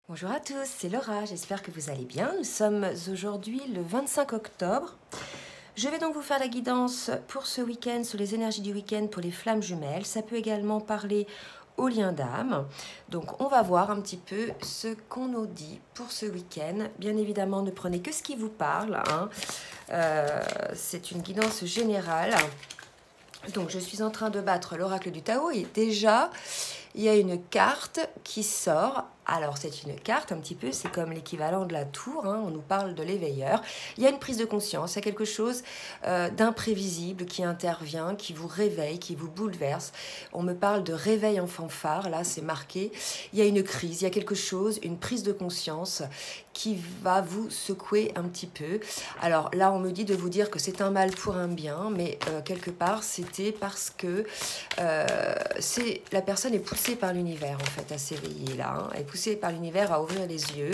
Bonjour à tous, c'est Laura, j'espère que vous allez bien. Nous sommes aujourd'hui le 25 octobre. Je vais donc vous faire la guidance pour ce week-end, sur les énergies du week-end pour les flammes jumelles. Ça peut également parler au lien d'âme. Donc on va voir un petit peu ce qu'on nous dit pour ce week-end. Bien évidemment, ne prenez que ce qui vous parle, hein. C'est une guidance générale. Donc je suis en train de battre l'oracle du Tao et déjà il y a une carte qui sort. Alors c'est une carte un petit peu, c'est comme l'équivalent de la tour, hein, on nous parle de l'éveilleur. Il y a une prise de conscience, il y a quelque chose d'imprévisible qui intervient, qui vous réveille, qui vous bouleverse. On me parle de réveil en fanfare, là c'est marqué. Il y a une crise, il y a quelque chose, une prise de conscience qui va vous secouer un petit peu. Alors là on me dit de vous dire que c'est un mal pour un bien, mais quelque part c'était parce que la personne est poussée par l'univers en fait à s'éveiller là, hein. Elle est poussée par l'univers à ouvrir les yeux,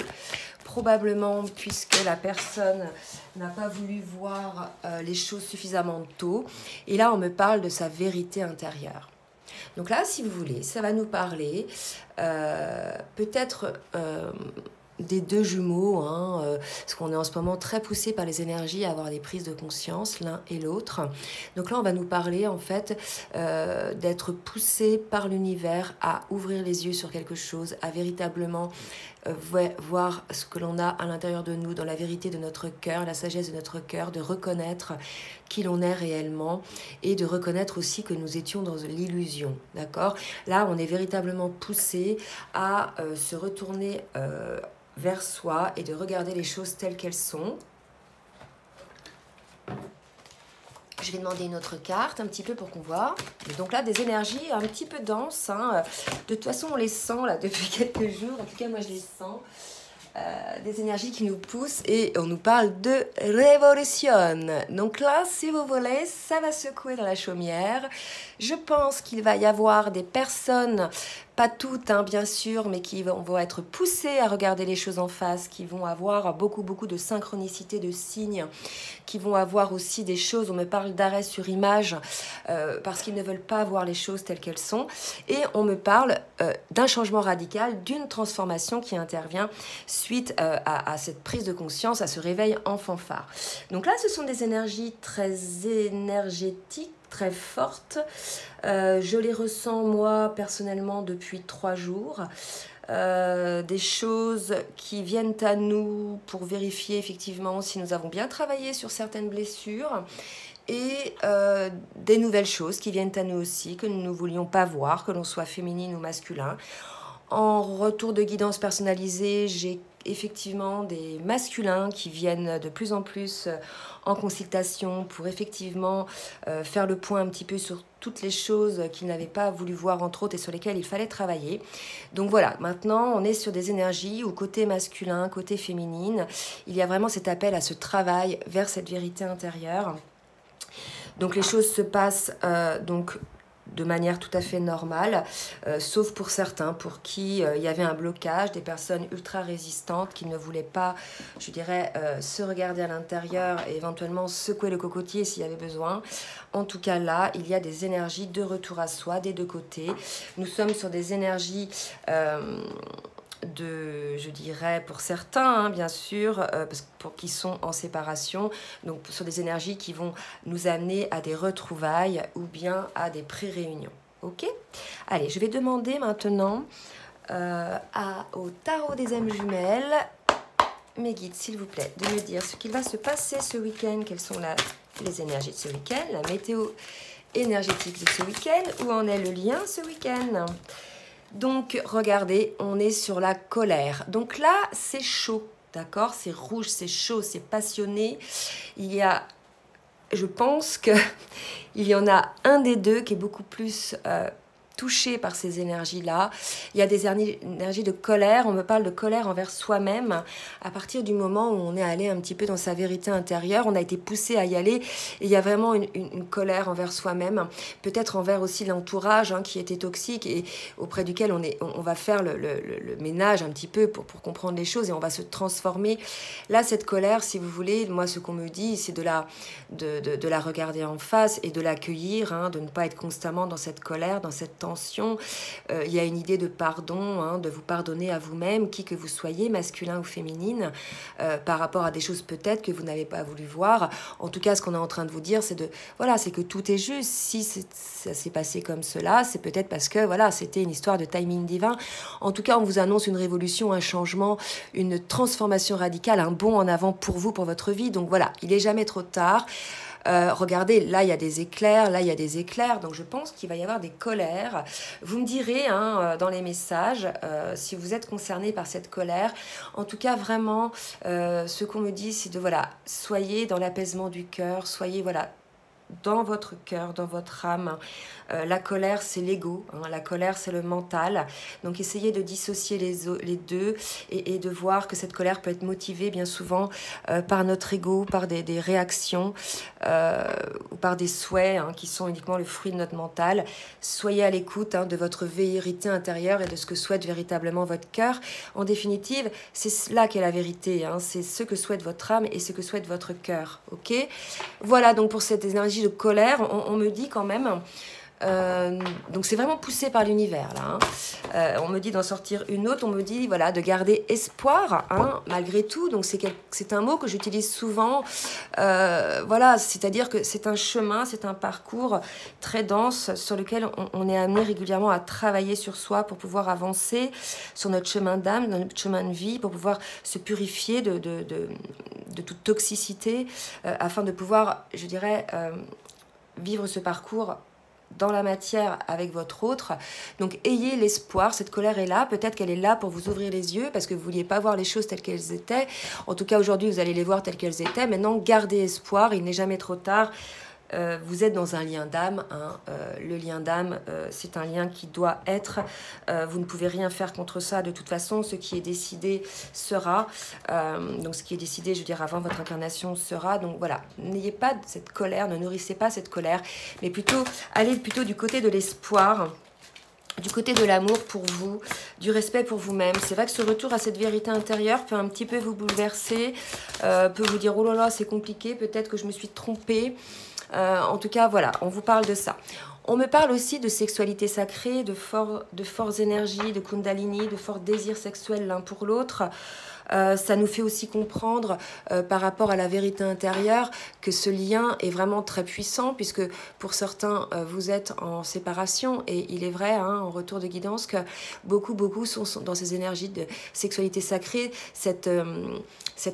probablement puisque la personne n'a pas voulu voir les choses suffisamment tôt. Et là on me parle de sa vérité intérieure. Donc là, si vous voulez, ça va nous parler peut-être des deux jumeaux, hein, parce qu'on est en ce moment très poussé par les énergies à avoir des prises de conscience l'un et l'autre. Donc là, on va nous parler en fait d'être poussé par l'univers à ouvrir les yeux sur quelque chose, à véritablement voir ce que l'on a à l'intérieur de nous, dans la vérité de notre cœur, la sagesse de notre cœur, de reconnaître qui l'on est réellement et de reconnaître aussi que nous étions dans l'illusion, d'accord? Là, on est véritablement poussé à se retourner vers soi et de regarder les choses telles qu'elles sont. Je vais demander une autre carte un petit peu pour qu'on voit. Et donc là, des énergies un petit peu denses, hein. De toute façon, on les sent là depuis quelques jours. En tout cas, moi, je les sens. Des énergies qui nous poussent et on nous parle de révolution. Donc là, si vous voulez, ça va secouer dans la chaumière. Je pense qu'il va y avoir des personnes, pas toutes hein, bien sûr, mais qui vont être poussées à regarder les choses en face, qui vont avoir beaucoup de synchronicité, de signes, qui vont avoir aussi des choses, on me parle d'arrêt sur image, parce qu'ils ne veulent pas voir les choses telles qu'elles sont. Et on me parle d'un changement radical, d'une transformation qui intervient suite à cette prise de conscience, à ce réveil en fanfare. Donc là, ce sont des énergies très énergétiques, très fortes. Je les ressens, moi, personnellement, depuis 3 jours. Des choses qui viennent à nous pour vérifier effectivement si nous avons bien travaillé sur certaines blessures. Et des nouvelles choses qui viennent à nous aussi, que nous ne voulions pas voir, que l'on soit féminine ou masculin. En retour de guidance personnalisée, j'ai effectivement des masculins qui viennent de plus en plus en consultation pour effectivement faire le point un petit peu sur toutes les choses qu'ils n'avaient pas voulu voir entre autres et sur lesquelles il fallait travailler. Donc voilà, maintenant on est sur des énergies où côté masculin, côté féminine, il y a vraiment cet appel à ce travail vers cette vérité intérieure. Donc les choses se passent donc de manière tout à fait normale, sauf pour certains pour qui il y avait un blocage, des personnes ultra résistantes qui ne voulaient pas, je dirais, se regarder à l'intérieur et éventuellement secouer le cocotier s'il y avait besoin. En tout cas là, il y a des énergies de retour à soi des deux côtés. Nous sommes sur des énergies je dirais pour certains hein, bien sûr pour qui sont en séparation, donc sur des énergies qui vont nous amener à des retrouvailles ou bien à des pré-réunions. Ok, allez, je vais demander maintenant au tarot des âmes jumelles, mes guides s'il vous plaît, de me dire ce qu'il va se passer ce week-end, quelles sont les énergies de ce week-end, la météo énergétique de ce week-end, où en est le lien ce week-end. Donc, regardez, on est sur la colère. Donc là, c'est chaud, d'accord? C'est rouge, c'est chaud, c'est passionné. Il y a, je pense qu'il y en a un des deux qui est beaucoup plus touché par ces énergies-là. Il y a des énergies de colère. On me parle de colère envers soi-même. À partir du moment où on est allé un petit peu dans sa vérité intérieure, on a été poussé à y aller. Et il y a vraiment une colère envers soi-même. Peut-être envers aussi l'entourage hein, qui était toxique et auprès duquel on va faire le ménage un petit peu pour comprendre les choses et on va se transformer. Là, cette colère, si vous voulez, moi, ce qu'on me dit, c'est de la regarder en face et de l'accueillir, hein, de ne pas être constamment dans cette colère, dans cette tension intention. Il y a une idée de pardon, hein, de vous pardonner à vous-même, qui que vous soyez, masculin ou féminine, par rapport à des choses peut-être que vous n'avez pas voulu voir. En tout cas, ce qu'on est en train de vous dire, c'est c'est que tout est juste. Si ça s'est passé comme cela, c'est peut-être parce que voilà, c'était une histoire de timing divin. En tout cas, on vous annonce une révolution, un changement, une transformation radicale, un bond en avant pour vous, pour votre vie. Donc voilà, il n'est jamais trop tard. Regardez, là il y a des éclairs, là il y a des éclairs, donc je pense qu'il va y avoir des colères. Vous me direz hein, dans les messages si vous êtes concerné par cette colère. En tout cas, vraiment, ce qu'on me dit, c'est de voilà, soyez dans l'apaisement du cœur, soyez voilà, dans votre cœur, dans votre âme. La colère, c'est l'ego, hein, la colère, c'est le mental. Donc, essayez de dissocier les deux et de voir que cette colère peut être motivée bien souvent par notre ego, par des réactions ou par des souhaits hein, qui sont uniquement le fruit de notre mental. Soyez à l'écoute hein, de votre vérité intérieure et de ce que souhaite véritablement votre cœur. En définitive, c'est là qu'est la vérité. Hein, c'est ce que souhaite votre âme et ce que souhaite votre cœur. Ok ? Voilà donc pour cette énergie de colère, on me dit quand même, donc c'est vraiment poussé par l'univers là, hein. On me dit d'en sortir une autre, on me dit voilà de garder espoir hein, malgré tout, donc c'est un mot que j'utilise souvent, voilà, c'est-à-dire que c'est un chemin, c'est un parcours très dense sur lequel on est amené régulièrement à travailler sur soi pour pouvoir avancer sur notre chemin d'âme, notre chemin de vie, pour pouvoir se purifier de toute toxicité, afin de pouvoir, je dirais, vivre ce parcours dans la matière avec votre autre. Donc ayez l'espoir, cette colère est là, peut-être qu'elle est là pour vous ouvrir les yeux parce que vous ne vouliez pas voir les choses telles qu'elles étaient. En tout cas aujourd'hui vous allez les voir telles qu'elles étaient. Maintenant gardez espoir, il n'est jamais trop tard. Vous êtes dans un lien d'âme, hein. Le lien d'âme, c'est un lien qui doit être, vous ne pouvez rien faire contre ça de toute façon, ce qui est décidé sera, donc ce qui est décidé, je veux dire, avant votre incarnation sera, donc voilà, n'ayez pas cette colère, ne nourrissez pas cette colère, mais plutôt, allez plutôt du côté de l'espoir, du côté de l'amour pour vous, du respect pour vous-même. C'est vrai que ce retour à cette vérité intérieure peut un petit peu vous bouleverser, peut vous dire, oh là là, c'est compliqué, peut-être que je me suis trompée. En tout cas, voilà, on vous parle de ça. On me parle aussi de sexualité sacrée, de fortes énergies, de kundalini, de forts désirs sexuels l'un pour l'autre. Ça nous fait aussi comprendre par rapport à la vérité intérieure que ce lien est vraiment très puissant puisque pour certains vous êtes en séparation et il est vrai hein, en retour de guidance que beaucoup sont dans ces énergies de sexualité sacrée, cette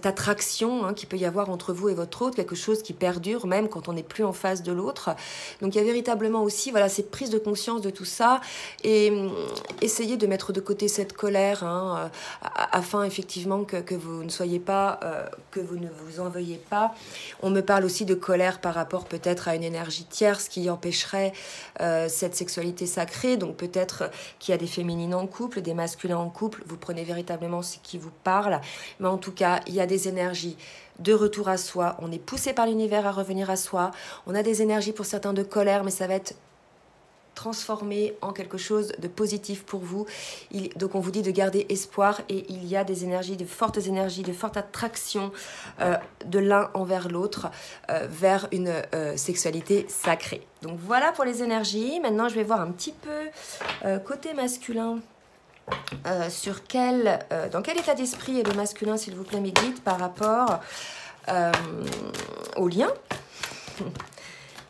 attraction hein, qu'il peut y avoir entre vous et votre autre, quelque chose qui perdure même quand on n'est plus en face de l'autre. Donc il y a véritablement aussi voilà, cette prise de conscience de tout ça et essayez de mettre de côté cette colère hein, afin effectivement que vous ne soyez pas, que vous ne vous en veuillez pas. On me parle aussi de colère par rapport peut-être à une énergie tierce qui empêcherait cette sexualité sacrée. Donc peut-être qu'il y a des féminines en couple, des masculins en couple. Vous prenez véritablement ce qui vous parle. Mais en tout cas, il y a des énergies de retour à soi. On est poussé par l'univers à revenir à soi. On a des énergies pour certains de colère, mais ça va être transformé en quelque chose de positif pour vous. Donc on vous dit de garder espoir et il y a des énergies, de forte attraction de l'un envers l'autre vers une sexualité sacrée. Donc voilà pour les énergies. Maintenant je vais voir un petit peu côté masculin. Dans quel état d'esprit est le masculin, s'il vous plaît, mes guides, par rapport au lien.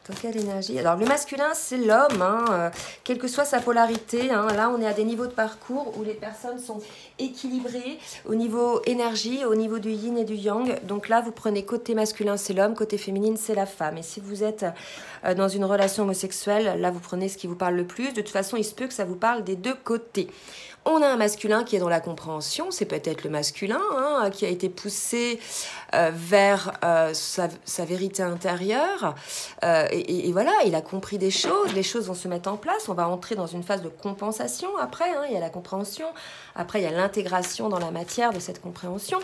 Dans quelle énergie? Alors, le masculin, c'est l'homme, hein, quelle que soit sa polarité. Hein, là, on est à des niveaux de parcours où les personnes sont équilibrées au niveau énergie, au niveau du yin et du yang. Donc là, vous prenez côté masculin, c'est l'homme, côté féminine, c'est la femme. Et si vous êtes dans une relation homosexuelle, là, vous prenez ce qui vous parle le plus. De toute façon, il se peut que ça vous parle des deux côtés. On a un masculin qui est dans la compréhension, c'est peut-être le masculin hein, qui a été poussé vers sa vérité intérieure et voilà, il a compris des choses, les choses vont se mettre en place, on va entrer dans une phase de compensation après, hein, il y a la compréhension, après il y a l'intégration dans la matière de cette compréhension.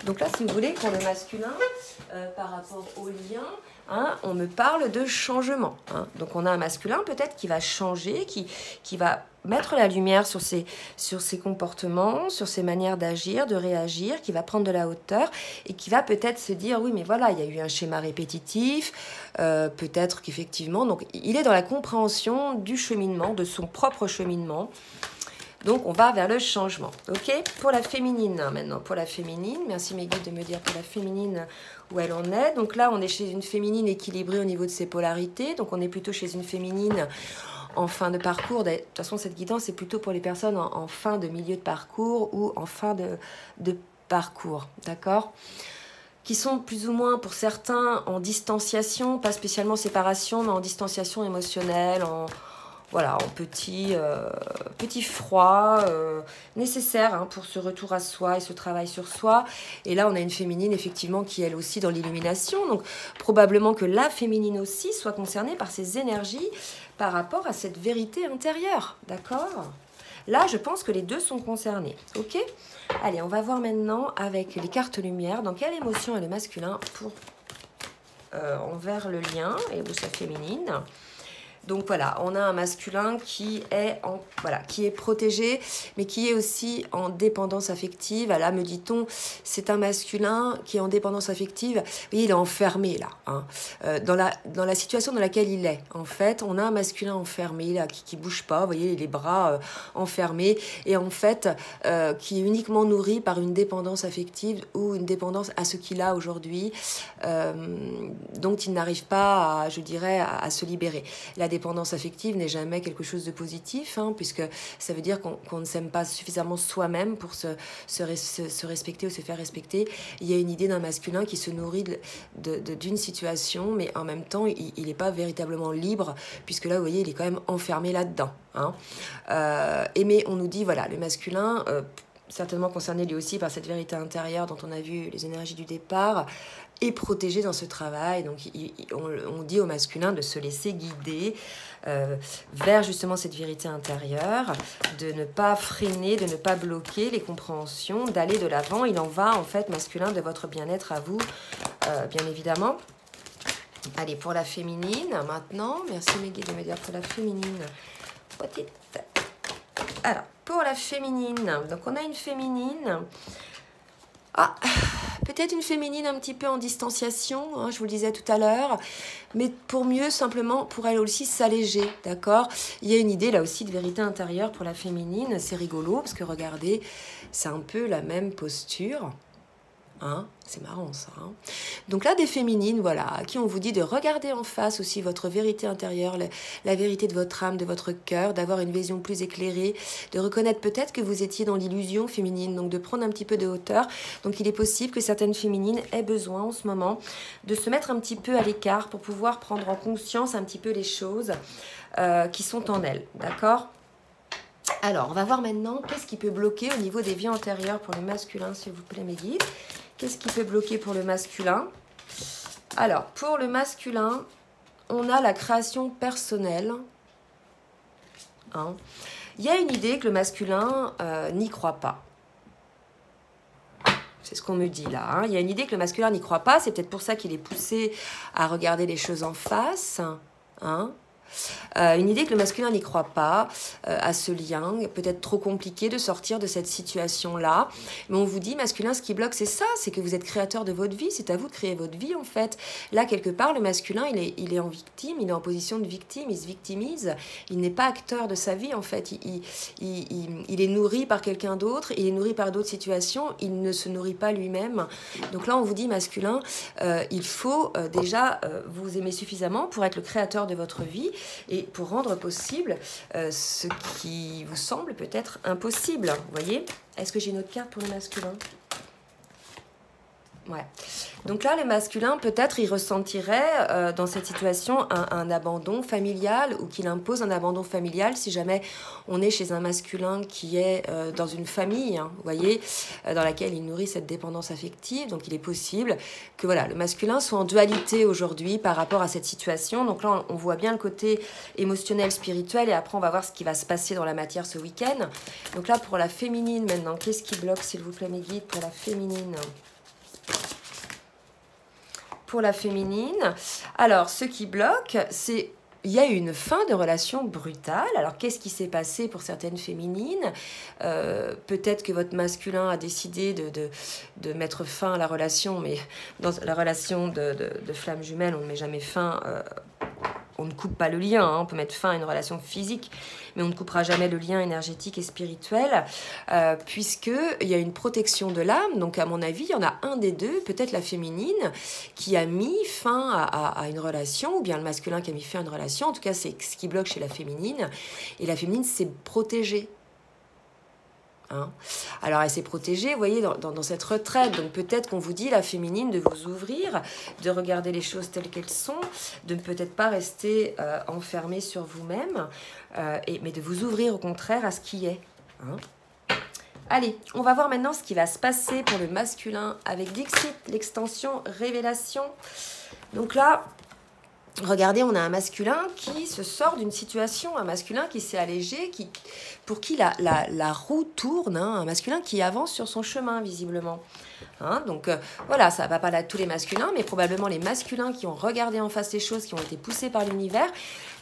Donc là, si vous voulez, pour le masculin, par rapport au lien, hein, on me parle de changement. Hein. Donc on a un masculin peut-être qui va changer, qui va mettre la lumière sur ses comportements, sur ses manières d'agir, de réagir, qui va prendre de la hauteur et qui va peut-être se dire, oui, mais voilà, il y a eu un schéma répétitif, peut-être qu'effectivement, donc il est dans la compréhension du cheminement, de son propre cheminement. Donc, on va vers le changement. OK? Pour la féminine, maintenant. Pour la féminine, merci mes guides de me dire pour la féminine où elle en est. Donc là, on est chez une féminine équilibrée au niveau de ses polarités. Donc, on est plutôt chez une féminine en fin de parcours. De toute façon, cette guidance, c'est plutôt pour les personnes en fin de milieu de parcours ou en fin de parcours. D'accord? Qui sont plus ou moins, pour certains, en distanciation, pas spécialement séparation, mais en distanciation émotionnelle, voilà, en petit froid nécessaire hein, pour ce retour à soi et ce travail sur soi. Et là, on a une féminine, effectivement, qui elle aussi dans l'illumination. Donc, probablement que la féminine aussi soit concernée par ces énergies par rapport à cette vérité intérieure. D'accord ? Là, je pense que les deux sont concernés. Ok ? Allez, on va voir maintenant avec les cartes lumière dans quelle émotion est le masculin pour envers le lien et ou sa féminine. Donc voilà, on a un masculin qui est protégé, mais qui est aussi en dépendance affective. Là, me dit-on, c'est un masculin qui est en dépendance affective. Vous voyez, il est enfermé là. Hein. Dans la situation dans laquelle il est, en fait, on a un masculin enfermé là, qui bouge pas. Vous voyez, les bras enfermés. Et en fait, qui est uniquement nourri par une dépendance affective ou une dépendance à ce qu'il a aujourd'hui, dont il n'arrive pas, je dirais, à se libérer. La dépendance affective n'est jamais quelque chose de positif, hein, puisque ça veut dire qu'on ne s'aime pas suffisamment soi-même pour se respecter ou se faire respecter. Il y a une idée d'un masculin qui se nourrit d'une situation, mais en même temps, il n'est pas véritablement libre, puisque là, vous voyez, il est quand même enfermé là-dedans. Hein. Mais on nous dit, voilà, le masculin... certainement concerné lui aussi par cette vérité intérieure dont on a vu les énergies du départ, est protégé dans ce travail. Donc on dit au masculin de se laisser guider vers justement cette vérité intérieure, de ne pas freiner, de ne pas bloquer les compréhensions, d'aller de l'avant. Il en va en fait, masculin, de votre bien-être à vous, bien évidemment. Allez, pour la féminine, maintenant, merci mes guides de me dire pour la féminine. Petite. Alors, pour la féminine, donc on a une féminine, peut-être une féminine un petit peu en distanciation, hein, je vous le disais tout à l'heure, mais pour mieux, simplement, pour elle aussi s'alléger, d'accord ? Il y a une idée là aussi de vérité intérieure pour la féminine, c'est rigolo, parce que regardez, c'est un peu la même posture. Hein, c'est marrant ça. Hein. Donc là, des féminines, voilà, à qui on vous dit de regarder en face aussi votre vérité intérieure, la vérité de votre âme, de votre cœur, d'avoir une vision plus éclairée, de reconnaître peut-être que vous étiez dans l'illusion féminine, donc de prendre un petit peu de hauteur. Donc il est possible que certaines féminines aient besoin en ce moment de se mettre un petit peu à l'écart pour pouvoir prendre en conscience un petit peu les choses qui sont en elles, d'accord ? Alors, on va voir maintenant qu'est-ce qui peut bloquer au niveau des vies antérieures pour le masculin, s'il vous plaît, mes guides. Qu'est-ce qui peut bloquer pour le masculin? Alors, pour le masculin, on a la création personnelle. Hein. Il y a une idée que le masculin n'y croit pas. C'est ce qu'on me dit là. Hein. Il y a une idée que le masculin n'y croit pas. C'est peut-être pour ça qu'il est poussé à regarder les choses en face. Hein. Une idée que le masculin n'y croit pas à ce lien, peut-être trop compliqué de sortir de cette situation-là. Mais on vous dit, masculin, ce qui bloque, c'est ça, c'est que vous êtes créateur de votre vie, c'est à vous de créer votre vie en fait. Là, quelque part, le masculin, il est en victime, il est en position de victime, il se victimise, il n'est pas acteur de sa vie en fait. Il est nourri par quelqu'un d'autre, il est nourri par d'autres situations, il ne se nourrit pas lui-même. Donc là, on vous dit, masculin, il faut déjà vous aimer suffisamment pour être le créateur de votre vie, et pour rendre possible ce qui vous semble peut-être impossible. Vous voyez? Est-ce que j'ai une autre carte pour le masculin? Ouais. Donc là, le masculin, peut-être, il ressentirait dans cette situation un abandon familial, ou qu'il impose un abandon familial si jamais on est chez un masculin qui est dans une famille, hein, vous voyez, dans laquelle il nourrit cette dépendance affective. Donc il est possible que voilà, le masculin soit en dualité aujourd'hui par rapport à cette situation. Donc là, on voit bien le côté émotionnel, spirituel, et après on va voir ce qui va se passer dans la matière ce week-end. Donc là, pour la féminine maintenant, qu'est-ce qui bloque, s'il vous plaît, mes guides, pour la féminine? pour la féminine. Alors, ce qui bloque, c'est... Il y a eu une fin de relation brutale. Alors, qu'est-ce qui s'est passé pour certaines féminines? Peut-être que votre masculin a décidé de mettre fin à la relation, mais dans la relation de flamme jumelle, on ne met jamais fin... on ne coupe pas le lien, hein. On peut mettre fin à une relation physique, mais on ne coupera jamais le lien énergétique et spirituel, puisqu'il y a une protection de l'âme. Donc, à mon avis, il y en a un des deux, peut-être la féminine, qui a mis fin à une relation, ou bien le masculin qui a mis fin à une relation. En tout cas, c'est ce qui bloque chez la féminine. Et la féminine s'est protégée. Hein. Alors elle s'est protégée, vous voyez, dans cette retraite. Donc peut-être qu'on vous dit, la féminine, de vous ouvrir, de regarder les choses telles qu'elles sont, de ne peut-être pas rester enfermé sur vous-même, mais de vous ouvrir au contraire à ce qui est. Hein. Allez, on va voir maintenant ce qui va se passer pour le masculin avec Dixit, l'extension révélation. Donc là... Regardez, on a un masculin qui se sort d'une situation, un masculin qui s'est allégé, pour qui la roue tourne, hein, un masculin qui avance sur son chemin, visiblement. Hein, donc voilà, ça ne va pas là tous les masculins, mais probablement les masculins qui ont regardé en face les choses, qui ont été poussés par l'univers,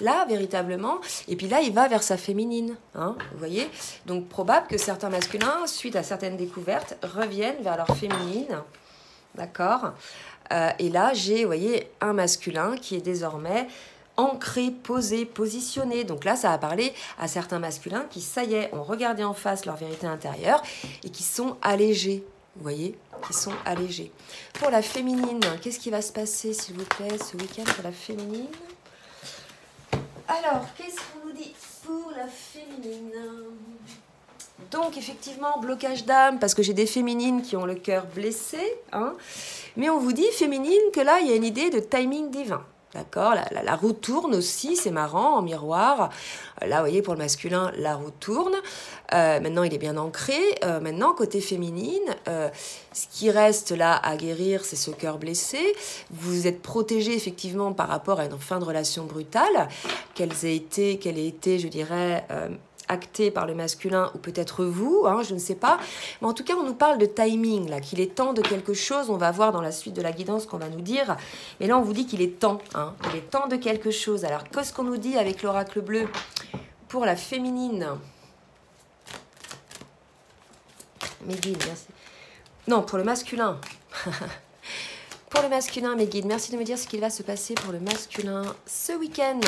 là, véritablement, et puis là, il va vers sa féminine, hein, vous voyez. Donc, probable que certains masculins, suite à certaines découvertes, reviennent vers leur féminine, d'accord ? Et là, j'ai, vous voyez, un masculin qui est désormais ancré, posé, positionné. Donc là, ça va parler à certains masculins qui, ça y est, ont regardé en face leur vérité intérieure et qui sont allégés. Vous voyez, qui sont allégés. Pour la féminine, qu'est-ce qui va se passer, s'il vous plaît, ce week-end pour la féminine? Alors, qu'est-ce qu'on nous dit pour la féminine? Donc, effectivement, blocage d'âme, parce que j'ai des féminines qui ont le cœur blessé, hein. Mais on vous dit, féminine, que là, il y a une idée de timing divin. D'accord, la roue tourne aussi, c'est marrant, en miroir. Là, vous voyez, pour le masculin, la roue tourne. Maintenant, il est bien ancré. Maintenant, côté féminine, ce qui reste là à guérir, c'est ce cœur blessé. Vous êtes protégé, effectivement, par rapport à une fin de relation brutale, qu'elle ait été, je dirais... acté par le masculin ou peut-être vous, hein, je ne sais pas. Mais en tout cas, on nous parle de timing, là, qu'il est temps de quelque chose. On va voir dans la suite de la guidance qu'on va nous dire. Mais là, on vous dit qu'il est temps. Hein, il est temps de quelque chose. Alors, qu'est-ce qu'on nous dit avec l'oracle bleu pour la féminine? Mes guides, merci. Non, pour le masculin. Pour le masculin, mes guides, merci de me dire ce qu'il va se passer pour le masculin ce week-end.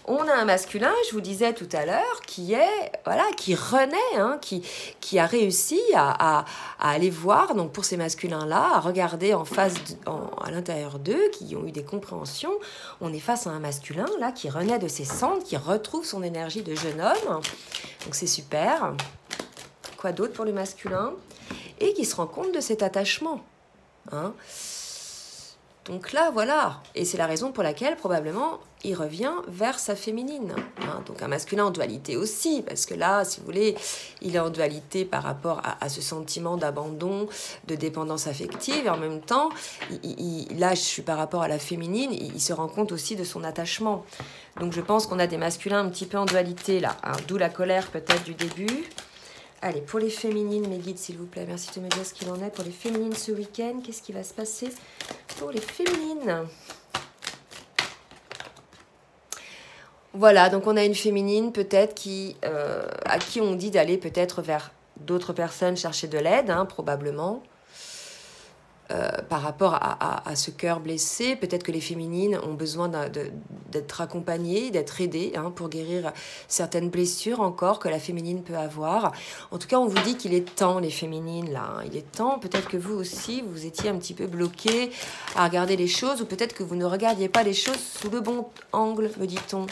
On a un masculin, je vous disais tout à l'heure, qui renaît, hein, qui a réussi à aller voir, donc pour ces masculins-là, à regarder en face, à l'intérieur d'eux, qui ont eu des compréhensions. On est face à un masculin, là, qui renaît de ses cendres, qui retrouve son énergie de jeune homme. Donc c'est super. Quoi d'autre pour le masculin? Et qui se rend compte de cet attachement. Hein. Donc là, voilà. Et c'est la raison pour laquelle, probablement, il revient vers sa féminine. Hein. Donc un masculin en dualité aussi, parce que là, si vous voulez, il est en dualité par rapport à ce sentiment d'abandon, de dépendance affective. Et en même temps, là, je suis par rapport à la féminine, il se rend compte aussi de son attachement. Donc je pense qu'on a des masculins un petit peu en dualité, là. Hein. D'où la colère peut-être du début. Allez, pour les féminines, mes guides, s'il vous plaît, merci de me dire ce qu'il en est. Pour les féminines ce week-end, qu'est-ce qui va se passer pour les féminines? Voilà, donc on a une féminine peut-être à qui on dit d'aller peut-être vers d'autres personnes chercher de l'aide, hein, probablement. Par rapport à ce cœur blessé, peut-être que les féminines ont besoin d'être accompagnées, d'être aidées, hein, pour guérir certaines blessures encore que la féminine peut avoir. En tout cas, on vous dit qu'il est temps, les féminines, là. Hein. Il est temps, peut-être que vous aussi, vous étiez un petit peu bloqués à regarder les choses, ou peut-être que vous ne regardiez pas les choses sous le bon angle, me dit-on.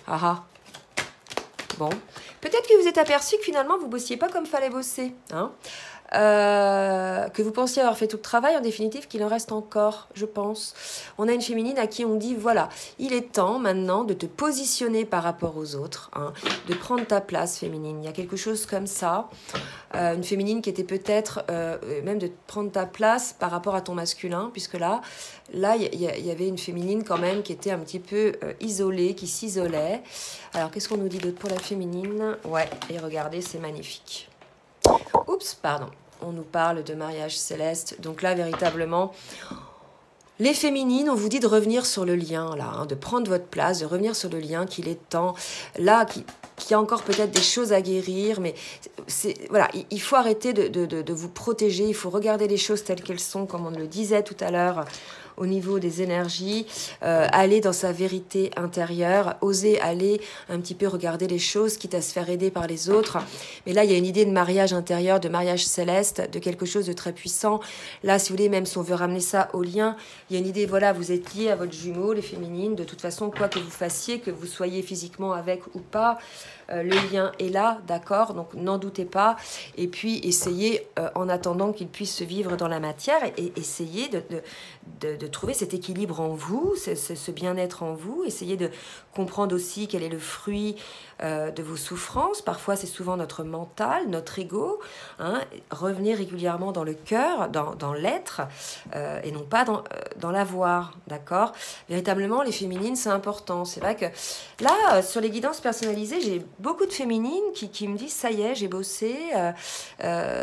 Ah ah. Bon. Peut-être que vous êtes aperçu que finalement, vous ne bossiez pas comme fallait bosser, hein. Que vous pensiez avoir fait tout le travail, en définitive qu'il en reste encore, je pense. On a une féminine à qui on dit, voilà, il est temps maintenant de te positionner par rapport aux autres, hein, de prendre ta place féminine. Il y a quelque chose comme ça, une féminine qui était peut-être même de prendre ta place par rapport à ton masculin, puisque là il y avait une féminine quand même qui était un petit peu isolée, qui s'isolait. Alors qu'est-ce qu'on nous dit d'autre pour la féminine? Ouais, et regardez, c'est magnifique. Oups, pardon. on nous parle de mariage céleste. Donc là, véritablement, les féminines, on vous dit de revenir sur le lien, là, hein, de prendre votre place, de revenir sur le lien, qu'il est temps, là, qu'il y a encore peut-être des choses à guérir, mais voilà, il faut arrêter de vous protéger, il faut regarder les choses telles qu'elles sont, comme on le disait tout à l'heure, au niveau des énergies, aller dans sa vérité intérieure, oser aller un petit peu regarder les choses, quitte à se faire aider par les autres. Mais là, il y a une idée de mariage intérieur, de mariage céleste, de quelque chose de très puissant. Là, si vous voulez, même si on veut ramener ça au lien, il y a une idée, voilà, vous êtes liés à votre jumeau, les féminines, de toute façon, quoi que vous fassiez, que vous soyez physiquement avec ou pas, le lien est là, d'accord, donc n'en doutez pas, et puis essayez, en attendant qu'il puisse se vivre dans la matière, et essayez de trouver cet équilibre en vous, ce bien-être en vous, essayez de comprendre aussi quel est le fruit de vos souffrances. Parfois, c'est souvent notre mental, notre ego, hein, revenir régulièrement dans le cœur, dans l'être, et non pas dans l'avoir, d'accord. Véritablement, les féminines, c'est important. C'est vrai que là, sur les guidances personnalisées, j'ai beaucoup de féminines qui me disent, ça y est, j'ai bossé,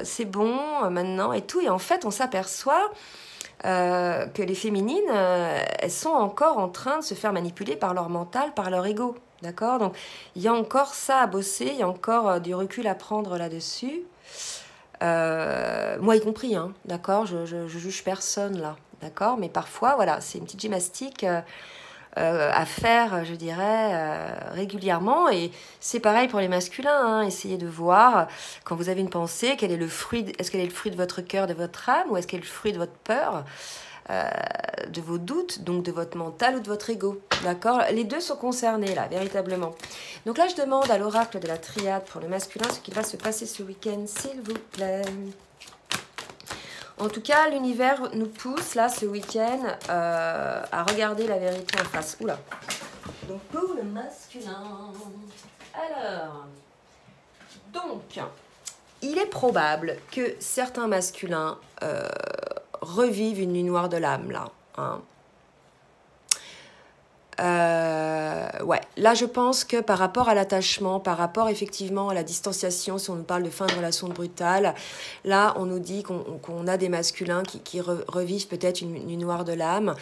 c'est bon, maintenant, et tout. Et en fait, on s'aperçoit que les féminines, elles sont encore en train de se faire manipuler par leur mental, par leur ego. D'accord? Donc, il y a encore ça à bosser, il y a encore du recul à prendre là-dessus. Moi y compris, hein, d'accord? Je juge personne là, d'accord? Mais parfois, voilà, c'est une petite gymnastique à faire, je dirais, régulièrement. Et c'est pareil pour les masculins, hein. Essayez de voir, quand vous avez une pensée, quel est le fruit, est-ce qu'elle est le fruit de votre cœur, de votre âme, ou est-ce qu'elle est le fruit de votre peur, de vos doutes, donc de votre mental ou de votre ego. D'accord? Les deux sont concernés, là, véritablement. Donc là, je demande à l'oracle de la triade pour le masculin ce qu'il va se passer ce week-end, s'il vous plaît. En tout cas, l'univers nous pousse, là, ce week-end, à regarder la vérité en face. Oula. Donc, pour le masculin. Alors, donc, il est probable que certains masculins revivent une nuit noire de l'âme, là. Hein. Ouais, là je pense que par rapport à l'attachement, par rapport effectivement à la distanciation, si on nous parle de fin de relation brutale, là on nous dit qu'on a des masculins qui revivent peut-être une nuit noire de l'âme,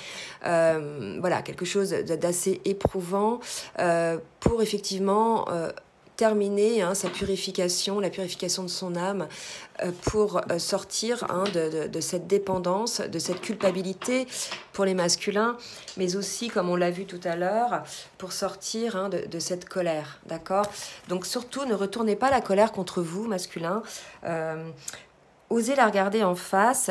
voilà, quelque chose d'assez éprouvant pour effectivement terminer sa purification, la purification de son âme, pour sortir de cette dépendance, de cette culpabilité pour les masculins, mais aussi, comme on l'a vu tout à l'heure, pour sortir de cette colère, d'accord? Donc surtout, ne retournez pas la colère contre vous, masculins. Osez la regarder en face,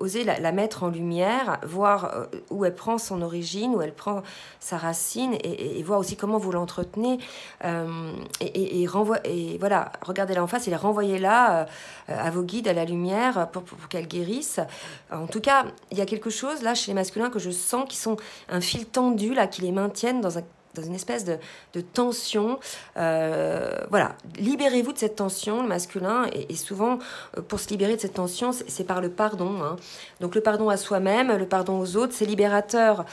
osez la mettre en lumière, voir où elle prend son origine, où elle prend sa racine, et voir aussi comment vous l'entretenez. Et voilà, regardez-la en face et renvoyez-la à vos guides, à la lumière, pour qu'elle guérisse. En tout cas, il y a quelque chose là chez les masculins que je sens qui sont un fil tendu, là, qui les maintiennent dans une espèce de tension. Voilà, libérez-vous de cette tension, le masculin, et souvent, pour se libérer de cette tension, c'est par le pardon. Hein. Donc le pardon à soi-même, le pardon aux autres, c'est libérateur.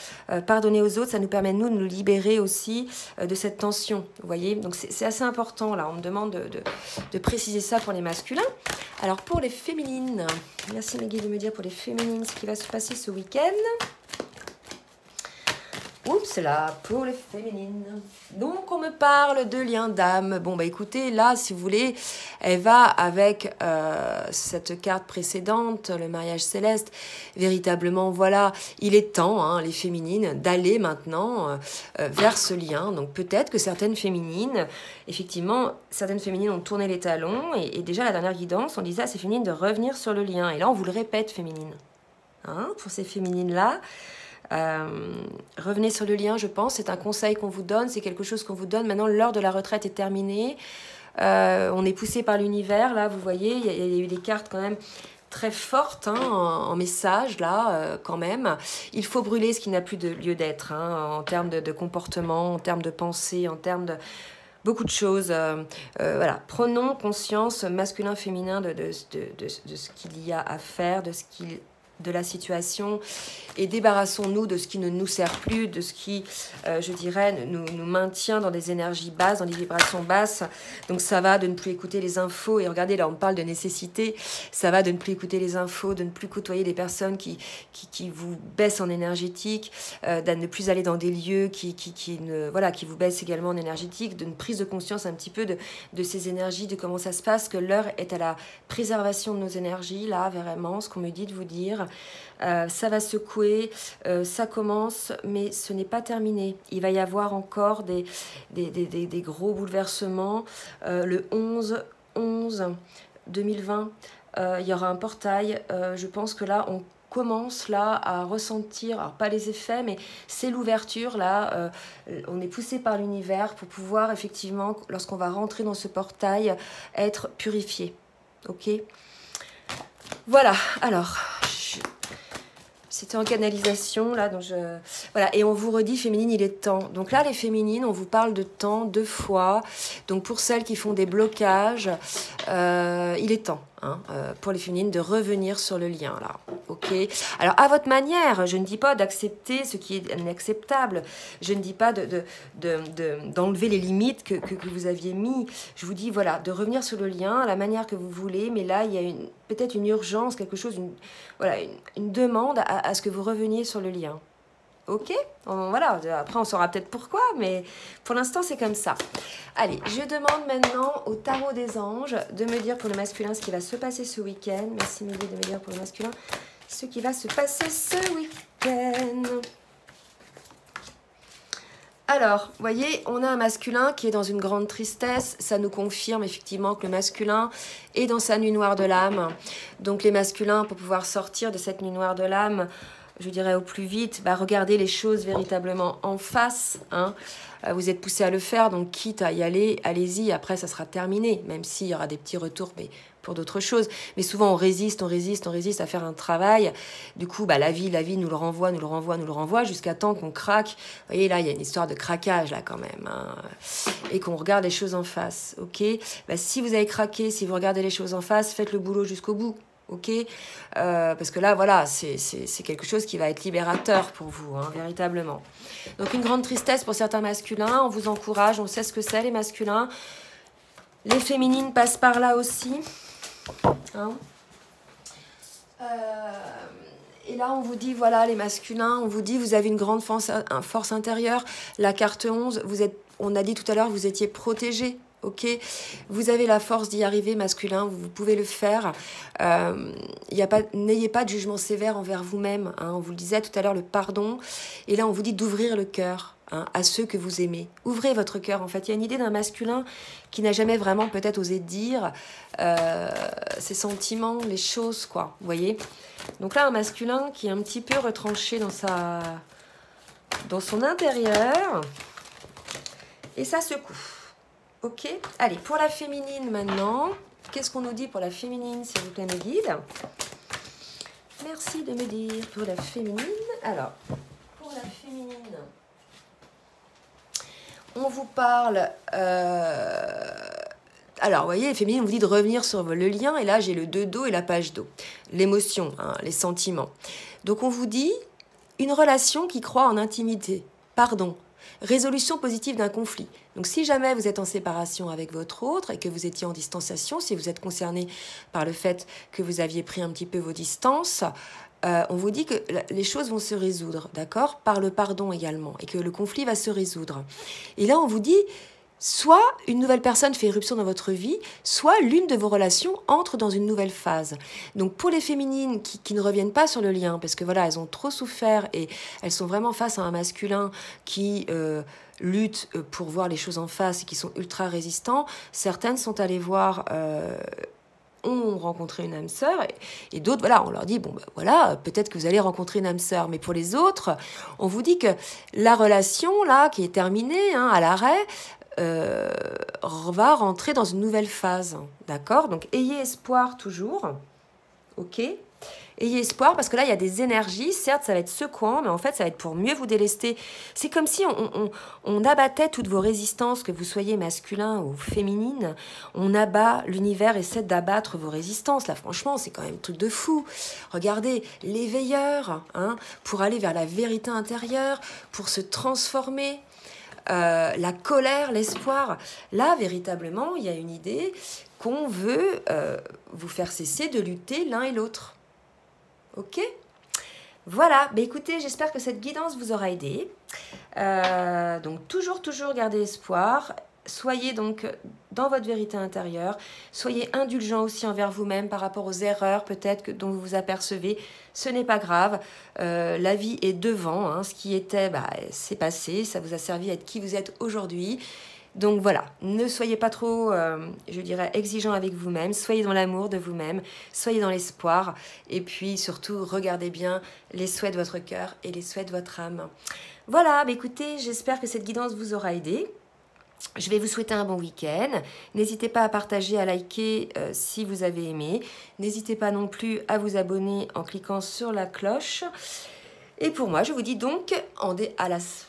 Pardonner aux autres, ça nous permet, nous, de nous libérer aussi de cette tension. Vous voyez? Donc c'est assez important, là. On me demande de préciser ça pour les masculins. Alors, pour les féminines, merci Maggie de me dire pour les féminines ce qui va se passer ce week-end. Oups, là, pour les féminines. Donc, on me parle de lien d'âme. Bon, bah écoutez, là, si vous voulez, elle va avec cette carte précédente, le mariage céleste. Véritablement, voilà, il est temps, hein, les féminines, d'aller maintenant vers ce lien. Donc, peut-être que certaines féminines, effectivement, certaines féminines ont tourné les talons. Et déjà, la dernière guidance, on disait à ces féminines de revenir sur le lien. Et là, on vous le répète, féminines. Hein, pour ces féminines-là. Revenez sur le lien, je pense, c'est un conseil qu'on vous donne, c'est quelque chose qu'on vous donne. Maintenant, l'heure de la retraite est terminée, on est poussé par l'univers, là, vous voyez, il y a eu des cartes quand même très fortes, hein, en message, là, quand même. Il faut brûler ce qui n'a plus de lieu d'être, hein, en termes de comportement, en termes de pensée, en termes de beaucoup de choses. Voilà, prenons conscience, masculin, féminin, de ce qu'il y a à faire, de ce qu'il de la situation et débarrassons-nous de ce qui ne nous sert plus, de ce qui, je dirais, nous maintient dans des énergies basses, dans des vibrations basses. Donc ça va de ne plus écouter les infos. Et regardez, là on parle de nécessité. Ça va de ne plus écouter les infos, de ne plus côtoyer des personnes qui vous baissent en énergétique, de ne plus aller dans des lieux qui vous baissent également en énergétique, d'une prise de conscience un petit peu de ces énergies, de comment ça se passe, que l'heure est à la préservation de nos énergies, là vraiment, ce qu'on me dit de vous dire. Ça va secouer, ça commence, mais ce n'est pas terminé. Il va y avoir encore des gros bouleversements. Le 11/11/2020, il y aura un portail. Je pense que là, on commence là à ressentir, alors pas les effets, mais c'est l'ouverture là. On est poussé par l'univers pour pouvoir effectivement, lorsqu'on va rentrer dans ce portail, être purifié. Ok ? Voilà, alors... C'était en canalisation, là, donc voilà, et on vous redit, féminine, il est temps. Donc là, les féminines, on vous parle de temps, 2 fois. Donc pour celles qui font des blocages, il est temps, hein, pour les féminines, de revenir sur le lien, là. Ok. Alors, à votre manière, je ne dis pas d'accepter ce qui est inacceptable. Je ne dis pas d'enlever les limites que vous aviez mis. Je vous dis, voilà, de revenir sur le lien à la manière que vous voulez. Mais là, il y a peut-être une urgence, quelque chose, une demande à ce que vous reveniez sur le lien. Ok, voilà, après on saura peut-être pourquoi, mais pour l'instant c'est comme ça. Allez, je demande maintenant au tarot des anges de me dire pour le masculin ce qui va se passer ce week-end. Merci Mélie de me dire pour le masculin ce qui va se passer ce week-end. Alors, vous voyez, on a un masculin qui est dans une grande tristesse. Ça nous confirme effectivement que le masculin est dans sa nuit noire de l'âme. Donc les masculins, pour pouvoir sortir de cette nuit noire de l'âme, je dirais au plus vite, regardez les choses véritablement en face. Hein. Vous êtes poussé à le faire, donc quitte à y aller, allez-y. Après, ça sera terminé, même s'il y aura des petits retours, mais pour d'autres choses. Mais souvent, on résiste à faire un travail. Du coup, la vie nous le renvoie, jusqu'à temps qu'on craque. Vous voyez, là, il y a une histoire de craquage, là, quand même. Hein. Et qu'on regarde les choses en face, ok ? Si vous avez craqué, si vous regardez les choses en face, faites le boulot jusqu'au bout. Ok, parce que là, voilà, c'est quelque chose qui va être libérateur pour vous, hein, véritablement. Donc, une grande tristesse pour certains masculins. On vous encourage, on sait ce que c'est, les masculins. Les féminines passent par là aussi. Hein. Et là, on vous dit, voilà, les masculins, on vous dit, vous avez une grande force intérieure. La carte 11, on a dit tout à l'heure, vous étiez protégés. Ok, vous avez la force d'y arriver, masculin, vous pouvez le faire. N'ayez pas de jugement sévère envers vous-même. Hein. On vous le disait tout à l'heure, le pardon. Et là, on vous dit d'ouvrir le cœur, hein, à ceux que vous aimez. Ouvrez votre cœur, en fait. Il y a une idée d'un masculin qui n'a jamais vraiment peut-être osé dire ses sentiments, les choses, quoi. Vous voyez ? Donc là, un masculin qui est un petit peu retranché dans son intérieur. Et ça secoue. Ok, allez, pour la féminine maintenant, qu'est-ce qu'on nous dit pour la féminine, s'il vous plaît, mes guides? Merci de me dire pour la féminine. Alors, pour la féminine, on vous parle... Alors, vous voyez, les féminines, on vous dit de revenir sur le lien, et là, j'ai le 2 d'eau et la page d'eau. L'émotion, hein, les sentiments. Donc, on vous dit une relation qui croit en intimité. Pardon. Résolution positive d'un conflit. Donc, si jamais vous êtes en séparation avec votre autre et que vous étiez en distanciation, si vous êtes concerné par le fait que vous aviez pris un petit peu vos distances, on vous dit que les choses vont se résoudre, d'accord ? Par le pardon également, et que le conflit va se résoudre. Et là, on vous dit, soit une nouvelle personne fait éruption dans votre vie, soit l'une de vos relations entre dans une nouvelle phase. Donc pour les féminines qui ne reviennent pas sur le lien, parce que voilà, elles ont trop souffert et elles sont vraiment face à un masculin qui lutte pour voir les choses en face et qui sont ultra résistants, certaines sont allées voir... ont rencontré une âme sœur et d'autres, voilà, on leur dit, voilà, peut-être que vous allez rencontrer une âme sœur. Mais pour les autres, on vous dit que la relation, là, qui est terminée, hein, à l'arrêt, va rentrer dans une nouvelle phase, d'accord ? Donc, ayez espoir toujours, ok ? Ayez espoir parce que là, il y a des énergies. Certes, ça va être secouant, mais en fait, ça va être pour mieux vous délester. C'est comme si on abattait toutes vos résistances, que vous soyez masculin ou féminine. On abat, l'univers essaie d'abattre vos résistances. Là, franchement, c'est quand même un truc de fou. Regardez, l'éveilleur, hein, pour aller vers la vérité intérieure, pour se transformer. La colère, l'espoir. Là, véritablement, il y a une idée qu'on veut vous faire cesser de lutter l'un et l'autre. Ok? Voilà, bah écoutez, j'espère que cette guidance vous aura aidé. Donc toujours gardez espoir. Soyez donc dans votre vérité intérieure. Soyez indulgent aussi envers vous-même par rapport aux erreurs peut-être dont vous vous apercevez. Ce n'est pas grave. La vie est devant. Hein. Ce qui était, bah, c'est passé. Ça vous a servi à être qui vous êtes aujourd'hui. Donc voilà, ne soyez pas trop, je dirais, exigeant avec vous-même. Soyez dans l'amour de vous-même. Soyez dans l'espoir. Et puis surtout, regardez bien les souhaits de votre cœur et les souhaits de votre âme. Voilà, bah écoutez, j'espère que cette guidance vous aura aidé. Je vais vous souhaiter un bon week-end. N'hésitez pas à partager, à liker si vous avez aimé. N'hésitez pas non plus à vous abonner en cliquant sur la cloche. Et pour moi, je vous dis donc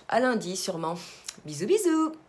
à lundi sûrement. Bisous, bisous!